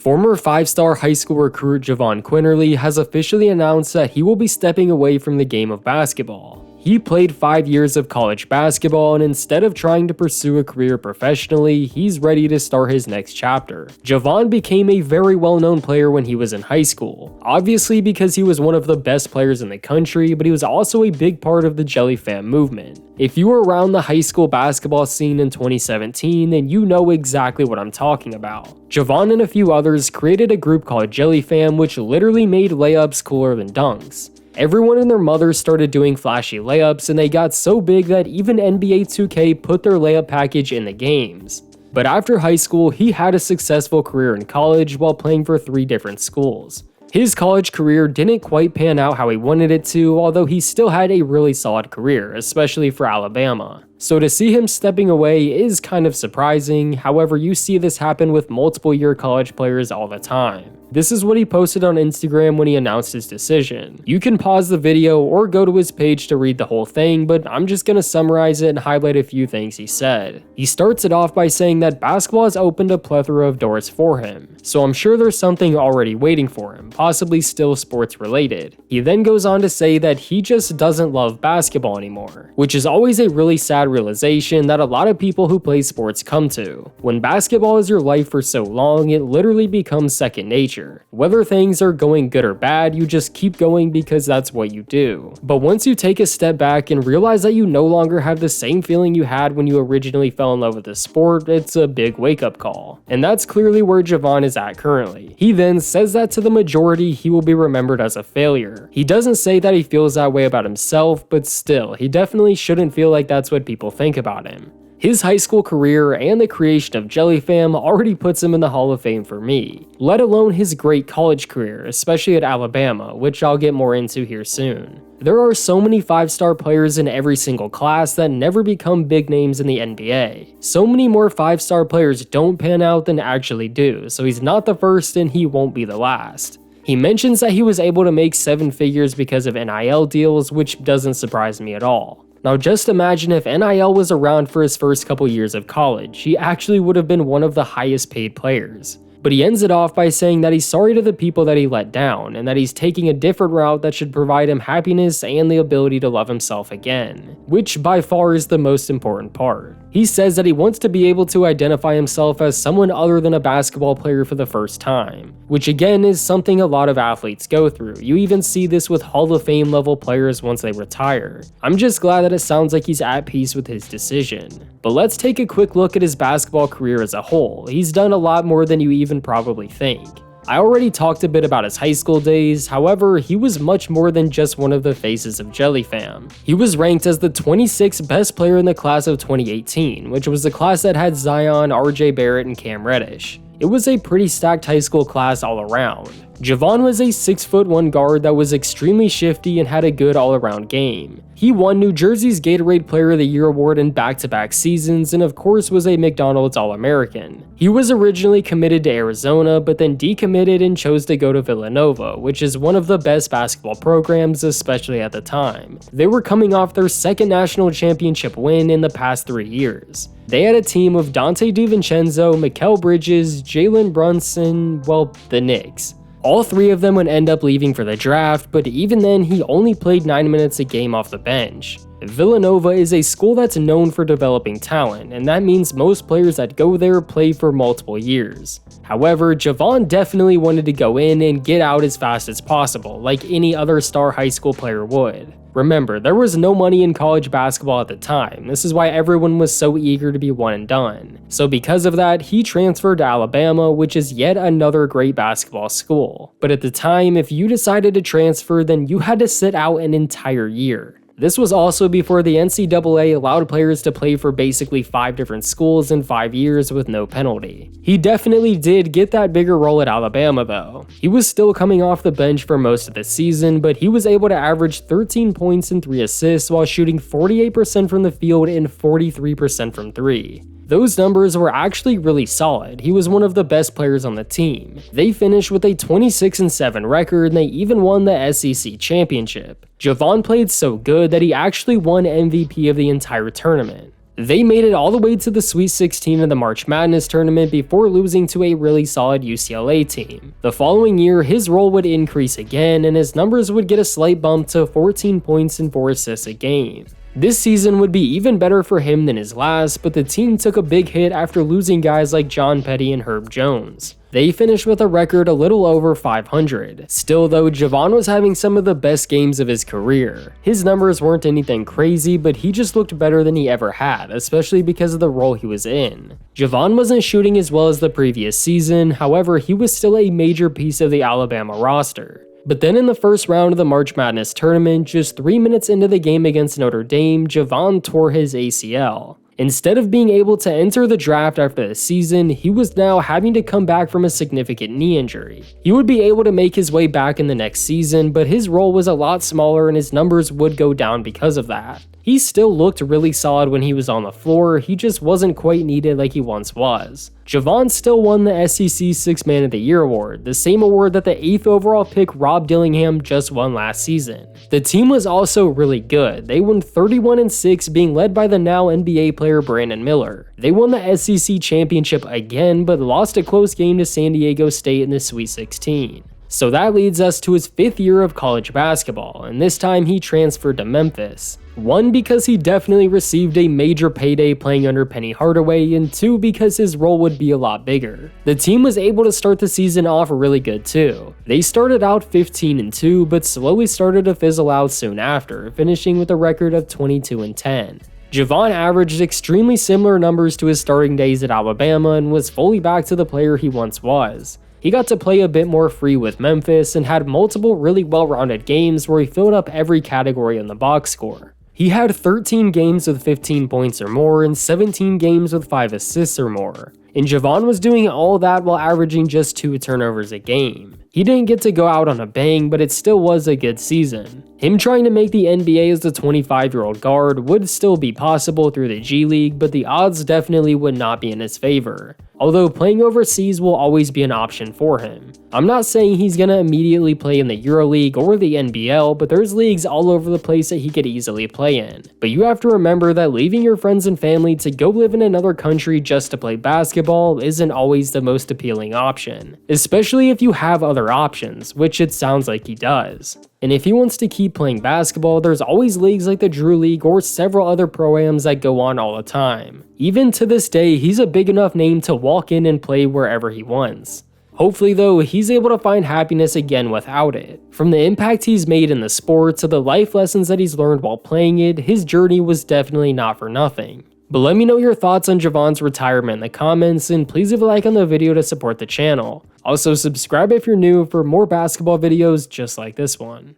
Former 5-star high school recruit Jahvon Quinerly has officially announced that he will be stepping away from the game of basketball. He played 5 years of college basketball, and instead of trying to pursue a career professionally, he's ready to start his next chapter. Jahvon became a very well-known player when he was in high school, obviously because he was one of the best players in the country, but he was also a big part of the Jellyfam movement. If you were around the high school basketball scene in 2017, then you know exactly what I'm talking about. Jahvon and a few others created a group called Jellyfam, which literally made layups cooler than dunks. Everyone and their mothers started doing flashy layups, and they got so big that even NBA 2K put their layup package in the games. But after high school, he had a successful career in college while playing for 3 different schools. His college career didn't quite pan out how he wanted it to, although he still had a really solid career, especially for Alabama. So to see him stepping away is kind of surprising. However, you see this happen with multiple year college players all the time. This is what he posted on Instagram when he announced his decision. You can pause the video or go to his page to read the whole thing, but I'm just gonna summarize it and highlight a few things he said. He starts it off by saying that basketball has opened a plethora of doors for him, so I'm sure there's something already waiting for him, possibly still sports related. He then goes on to say that he just doesn't love basketball anymore, which is always a really sad realization that a lot of people who play sports come to. When basketball is your life for so long, it literally becomes second nature. Whether things are going good or bad, you just keep going because that's what you do. But once you take a step back and realize that you no longer have the same feeling you had when you originally fell in love with the sport, it's a big wake-up call. And that's clearly where Jahvon is at currently. He then says that to the majority, he will be remembered as a failure. He doesn't say that he feels that way about himself, but still, he definitely shouldn't feel like that's what people think about him. His high school career and the creation of Jellyfam already puts him in the Hall of Fame for me, let alone his great college career, especially at Alabama, which I'll get more into here soon. There are so many 5-star players in every single class that never become big names in the NBA. So many more 5-star players don't pan out than actually do, so he's not the first and he won't be the last. He mentions that he was able to make 7 figures because of NIL deals, which doesn't surprise me at all. Now just imagine if NIL was around for his first couple years of college, he actually would have been one of the highest paid players. But he ends it off by saying that he's sorry to the people that he let down, and that he's taking a different route that should provide him happiness and the ability to love himself again, which by far is the most important part. He says that he wants to be able to identify himself as someone other than a basketball player for the first time, which again is something a lot of athletes go through. You even see this with Hall of Fame level players once they retire. I'm just glad that it sounds like he's at peace with his decision. But let's take a quick look at his basketball career as a whole. He's done a lot more than you even probably think. I already talked a bit about his high school days, however, he was much more than just one of the faces of Jellyfam. He was ranked as the 26th best player in the class of 2018, which was the class that had Zion, RJ Barrett, and Cam Reddish. It was a pretty stacked high school class all around. Jahvon was a 6'1" guard that was extremely shifty and had a good all-around game. He won New Jersey's Gatorade Player of the Year award in back-to-back seasons and of course was a McDonald's All-American. He was originally committed to Arizona but then decommitted and chose to go to Villanova, which is one of the best basketball programs, especially at the time. They were coming off their second national championship win in the past 3 years. They had a team of Dante DiVincenzo, Mikal Bridges, Jalen Brunson, well, the Knicks. All 3 of them would end up leaving for the draft, but even then he only played 9 minutes a game off the bench. Villanova is a school that's known for developing talent, and that means most players that go there play for multiple years. However, Jahvon definitely wanted to go in and get out as fast as possible, like any other star high school player would. Remember, there was no money in college basketball at the time. This is why everyone was so eager to be one and done. So because of that, he transferred to Alabama, which is yet another great basketball school. But at the time, if you decided to transfer, then you had to sit out an entire year. This was also before the NCAA allowed players to play for basically 5 different schools in 5 years with no penalty. He definitely did get that bigger role at Alabama though. He was still coming off the bench for most of the season, but he was able to average 13 points and 3 assists while shooting 48% from the field and 43% from 3. Those numbers were actually really solid. He was one of the best players on the team. They finished with a 26-7 record and they even won the SEC championship. Jahvon played so good that he actually won MVP of the entire tournament. They made it all the way to the Sweet 16 of the March Madness tournament before losing to a really solid UCLA team. The following year, his role would increase again and his numbers would get a slight bump to 14 points and 4 assists a game. This season would be even better for him than his last, but the team took a big hit after losing guys like John Petty and Herb Jones. They finished with a record a little over 500. Still though, Jahvon was having some of the best games of his career. His numbers weren't anything crazy, but he just looked better than he ever had, especially because of the role he was in. Jahvon wasn't shooting as well as the previous season, however, he was still a major piece of the Alabama roster. But then in the first round of the March Madness tournament, just 3 minutes into the game against Notre Dame, Jahvon tore his ACL. Instead of being able to enter the draft after the season, he was now having to come back from a significant knee injury. He would be able to make his way back in the next season, but his role was a lot smaller and his numbers would go down because of that. He still looked really solid when he was on the floor, he just wasn't quite needed like he once was. Jahvon still won the SEC 6th Man of the Year award, the same award that the 8th overall pick Rob Dillingham just won last season. The team was also really good. They won 31-6, being led by the now NBA player Brandon Miller. They won the SEC championship again, but lost a close game to San Diego State in the Sweet 16. So that leads us to his 5th year of college basketball, and this time he transferred to Memphis. 1, because he definitely received a major payday playing under Penny Hardaway, and 2, because his role would be a lot bigger. The team was able to start the season off really good too. They started out 15-2, but slowly started to fizzle out soon after, finishing with a record of 22-10. Jahvon averaged extremely similar numbers to his starting days at Alabama and was fully back to the player he once was. He got to play a bit more free with Memphis and had multiple really well-rounded games where he filled up every category in the box score. He had 13 games with 15 points or more and 17 games with 5 assists or more. And Jahvon was doing all that while averaging just 2 turnovers a game. He didn't get to go out on a bang, but it still was a good season. Him trying to make the NBA as a 25-year-old guard would still be possible through the G League, but the odds definitely would not be in his favor. Although playing overseas will always be an option for him. I'm not saying he's gonna immediately play in the EuroLeague or the NBL, but there's leagues all over the place that he could easily play in. But you have to remember that leaving your friends and family to go live in another country just to play basketball isn't always the most appealing option. Especially if you have other options, which it sounds like he does. And if he wants to keep playing basketball, there's always leagues like the Drew League or several other pro-ams that go on all the time. Even to this day, he's a big enough name to walk in and play wherever he wants. Hopefully though, he's able to find happiness again without it. From the impact he's made in the sport to the life lessons that he's learned while playing it, his journey was definitely not for nothing. But let me know your thoughts on Jahvon's retirement in the comments, and please leave a like on the video to support the channel. Also subscribe if you're new for more basketball videos just like this one.